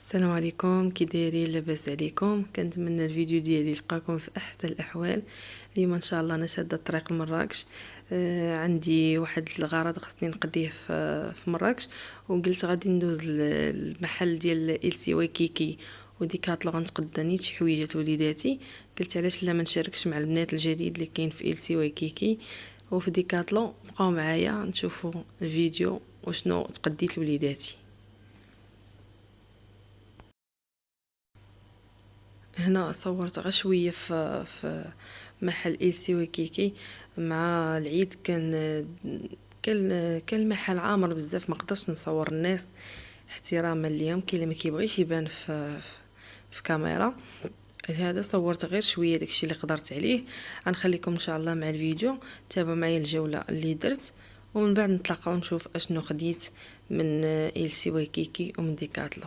السلام عليكم، كي دايرين؟ لاباس عليكم؟ كنتمنى الفيديو ديالي يلقاكم في احسن الاحوال. اليوم ان شاء الله انا شاده الطريق لمراكش. عندي واحد الغرض خصني نقضيه في مراكش، وقلت غادي ندوز المحل ديال إلسي وكيكي وديكاتلو غنتقدى نيت شي حويجات وليداتي. قلت علاش لا ما نشاركش مع البنات الجديد اللي كاين في إلسي وكيكي وفي ديكاتلو. بقاو معايا نشوفوا الفيديو وشنو تقديت لوليداتي. هنا صورت غير شويه في محل إلسي وكيكي. مع العيد كان المحل عامر بزاف، ما قدرتش نصور الناس احتراما ليهم، كاين اللي ما كيبغيش يبان في كاميرا. لهذا صورت غير شويه داكشي اللي قدرت عليه. غنخليكم ان شاء الله مع الفيديو، تابعوا معايا الجوله اللي درت، ومن بعد نتلاقاو نشوف اشنو خديت من إلسي وكيكي ومن ديكاتلو.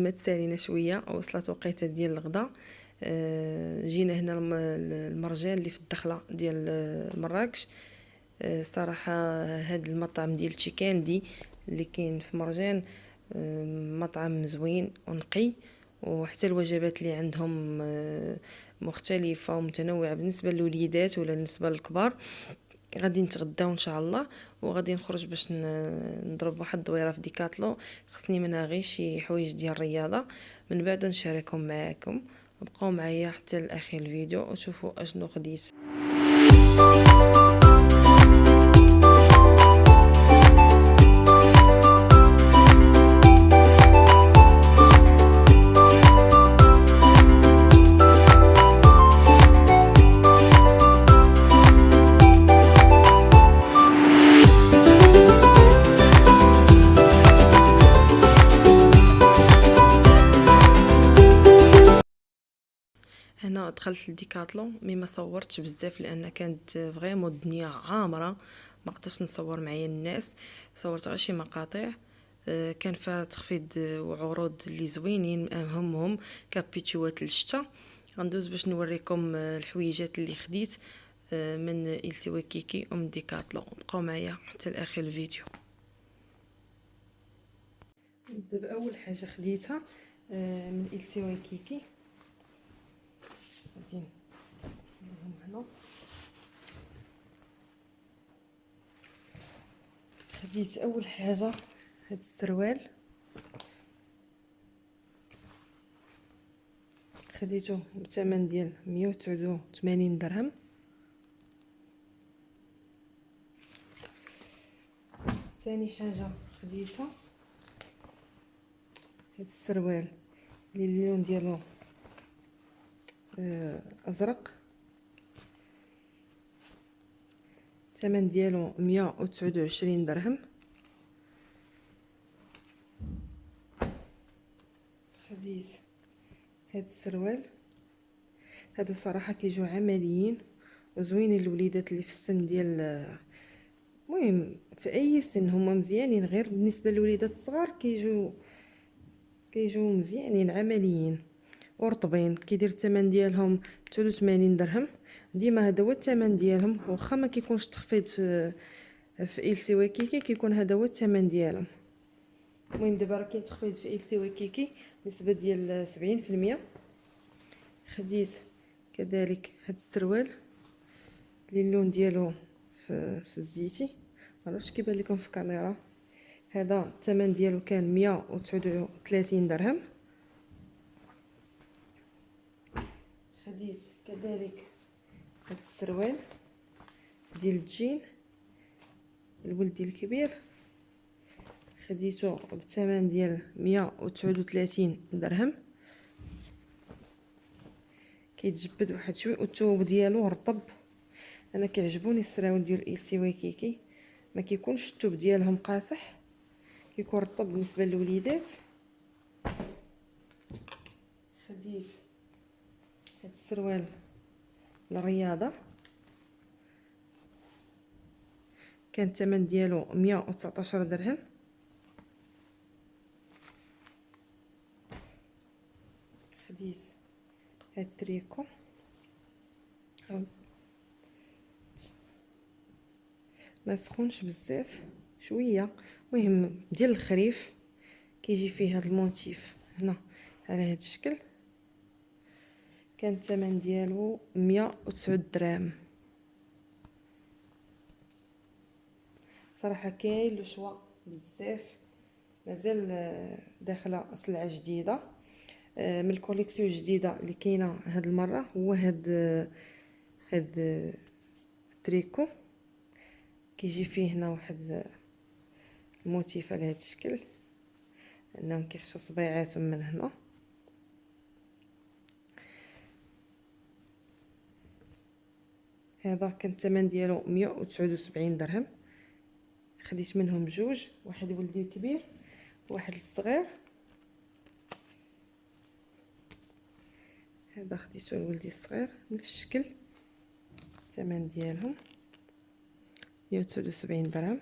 ما تسالينا شويه وصلت وقيته ديال الغدا. جينا هنا المرجان اللي في الدخله ديال مراكش. صراحه هاد المطعم ديال تشيكاندي اللي كاين في مرجان مطعم زوين ونقي، وحتى الوجبات اللي عندهم مختلفه ومتنوعه بالنسبه للوليدات ولا بالنسبه للكبار. غادي نتغداو ان شاء الله، وغادي نخرج باش نضرب واحد الدويره في ديكاتلو، خصني منها غير شي حوايج ديال الرياضه، من بعد نشاركهم معاكم. بقاو معايا حتى لاخر الفيديو وشوفوا اشنو خديت. هنا دخلت لديكاتلون مي ما صورتش بزاف لان كانت فريمون الدنيا عامره، ما قدرتش نصور معايا الناس، صورت غير شي مقاطع. كان فيها تخفيض وعروض اللي زوينين، اهمهم كابيتشوات للشتا. غندوز باش نوريكم الحويجات اللي خديت من إلسي كيكي ومن ديكاتلون. بقاو معايا حتى لاخر الفيديو. نبدا باول حاجه خديتها من إلسي كيكي. غادي نحطهم هنا. خديت اول حاجه هاد السروال، خديته بثمن ديال 189 درهم. ثاني حاجه خديتها هاد السروال اللي اللون ديالو ازرق، الثمن ديالو 129 درهم. خديت هاد السروال، هادو صراحه كيجيو عمليين وزوينين للوليدات اللي في السن ديال، المهم في اي سن هما مزيانين، غير بالنسبه للوليدات الصغار كيجيو مزيانين عمليين ورطبين. كيدير الثمن ديالهم 83 درهم. ديما هذا هو الثمن ديالهم، واخا ما كيكونش تخفيض في إلسي وكيكي كيكون هذا هو الثمن ديالهم. المهم دابا راه كاين تخفيض في إلسي وكيكي نسبه ديال 70%. خديت كذلك هاد السروال اللي اللون ديالو في الزيتي، معرفتش كيبان لكم في الكاميرا. هذا الثمن ديالو كان 139 درهم. خديت كذلك هاد السروال ديال الجين الولدي الكبير، خديته بثمن ديال 139 درهم. كيتجبد واحد شوي والثوب ديالو رطب. انا كيعجبوني السراول ديال إلسي وكيكي، ما كيكونش الثوب ديالهم قاصح، كيكون رطب بالنسبه للوليدات. خديت هاد السروال للرياضه، كان الثمن ديالو 119 درهم. خديت هاد التريكو ما سخونش بزاف، شويه، مهم ديال الخريف، كيجي فيه هاد الموتيف هنا على هاد الشكل. كان الثمن ديالو 109 دراهم. صراحه كاين لو شوا بزاف، مازال داخله سلعه جديده من الكوليكسيون الجديده اللي كاينه هاد المره. هو هاد التريكو كيجي فيه هنا واحد الموتيف على هاد الشكل، انهم كيخشوا صبيعاتهم من هنا. هذا كان الثمن ديالو 179 درهم. خديت منهم جوج، واحد ولدي الكبير وواحد الصغير. هذا خديته لولدي الصغير نفس الشكل، الثمن ديالهم 179 درهم.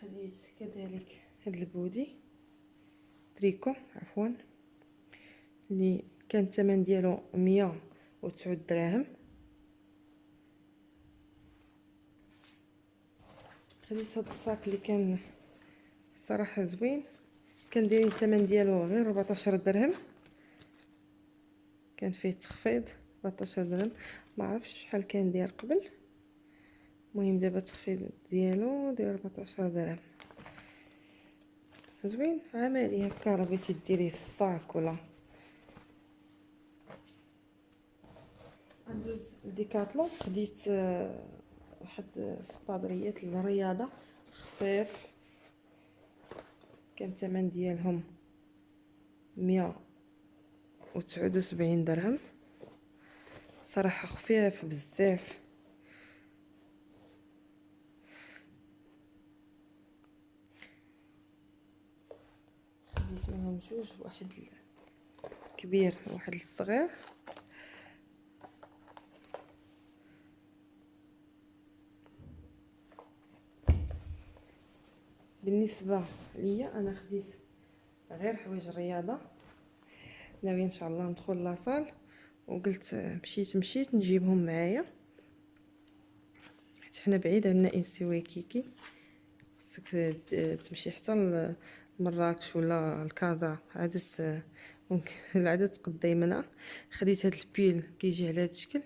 خديت كذلك هاد البودي تريكو عفوا، اللي كان الثمن ديالو 109 دراهم. خديت هاد الصاك اللي كان صراحه زوين، كان دايرين الثمن ديالو غير 14 درهم، كان فيه تخفيض 14 درهم. ما عرفتش شحال كان داير قبل، المهم دابا التخفيض ديالو داير 14 درهم. زوين عملي هكا، راه بغيتي ديريه في الصاك ولا. ندوز لديكاتلون، خديت واحد السبادريات للرياضه خفيف، كان الثمن ديالهم 179 درهم، صراحه خفيف بزاف. خديت منهم جوج، واحد كبير وواحد الصغير. بالنسبه ليا انا خديت غير حوايج الرياضه، ناويه ان شاء الله ندخل لاصال، وقلت مشيت نجيبهم معايا، حيت حنا بعيد عندنا انسي ويكيكي، خصك تمشي حتى لمراكش ولا الكازا، عادت ممكن العاده تقضي منها. خديت هاد البيل كيجي على هاد الشكل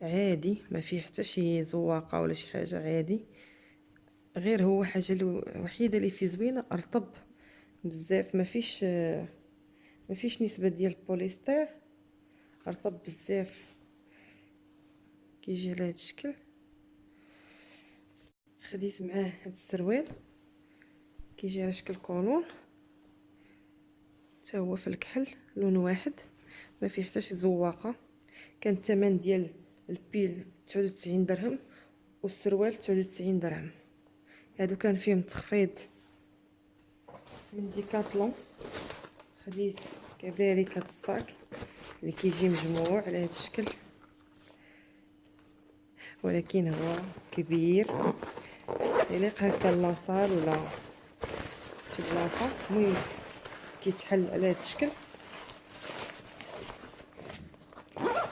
عادي، ما فيه حتى شي زواقه ولا شي حاجه، عادي. غير هو حاجه الوحيده اللي فيه زوينه، رطب بزاف، ما فيش نسبه ديال البوليستر، رطب بزاف. كيجي على هاد الشكل. خديت معاه هاد السروال كيجي على شكل كولون، حتى هو في الكحل، لون واحد، ما فيه حتى شي زواقه. كان الثمن ديال البيل 99 درهم والسروال 99 درهم. هادو كان فيهم تخفيض من ديكاتلون. خديت كذلك هاد الصاك اللي كيجي مجموع على هاد الشكل، ولكن هو كبير، يليق هكا لاصال ولا شي بلاصه. المهم كيتحل على هاد الشكل.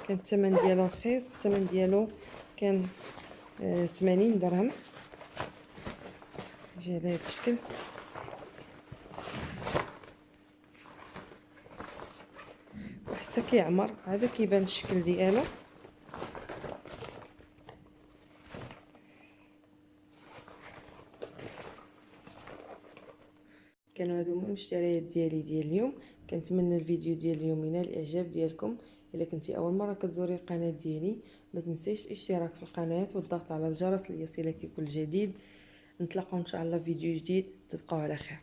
كان الثمن ديالو رخيص، الثمن ديالو كان 80 درهم. يجي على هاد الشكل، وحتى كيعمر، هذا كيبان الشكل ديالو. كانوا هادو هما المشتريات ديال اليوم. كنتمنى الفيديو ديال اليوم ينال الاعجاب ديالكم. الا كنتي اول مره كتزوري القناه ديالي، ما تنسيش الاشتراك في القناه والضغط على الجرس ليصلك كل جديد. نتلاقاو ان شاء الله في فيديو جديد، تبقاو على خير.